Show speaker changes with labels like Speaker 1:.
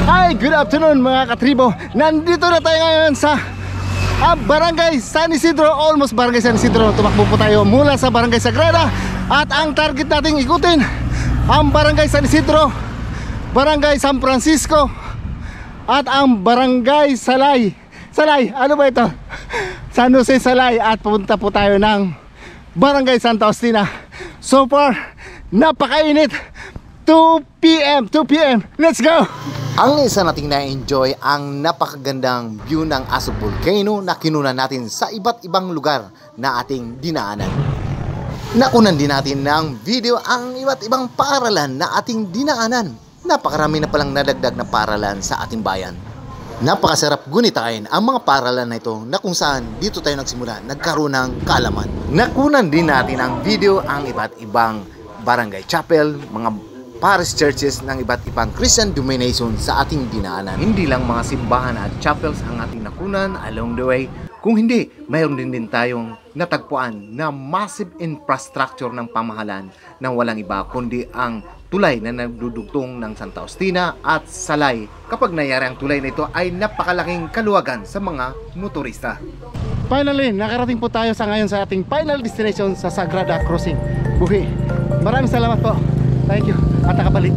Speaker 1: Hi, good afternoon mga katribo. Nandito na tayo ngayon sa Barangay San Isidro, almost Barangay San Isidro. Tumakbo po tayo mula sa Barangay Sagrada. At ang target nating ikutin ang Barangay San Isidro, Barangay San Francisco, at ang Barangay Salay. Salay, ano ba ito? San Jose Salay. At pupunta po tayo ng Barangay Santa Ostina. So far, napakainit. 2 p.m. Let's go!
Speaker 2: Ang isa nating na-enjoy ang napakagandang view ng Aso Volcano na kinunan natin sa iba't ibang lugar na ating dinaanan. Nakunan din natin ng video ang iba't ibang paaralan na ating dinaanan. Napakarami na palang nadagdag na paaralan sa ating bayan. Napakasarap gunitain ang mga paaralan na ito na kung saan dito tayo nagsimula, nagkaroon ng kaalaman. Nakunan din natin ang video ang iba't ibang barangay chapel, mga parish churches ng iba't ibang Christian denomination sa ating dinaanan. Hindi lang mga simbahan at chapels ang ating nakunan along the way. Kung hindi, mayroon din tayong natagpuan na massive infrastructure ng pamahalaan na walang iba kundi ang tulay na nagdudugtong ng Santa Ostina at Salay. Kapag nangyari ang tulay na ito ay napakalaking kaluwagan sa mga motorista.
Speaker 1: Finally, nakarating po tayo sa ngayon sa ating final destination sa Sagrada Crossing, Buhi. Maraming salamat po. Thank you. At nakabalik.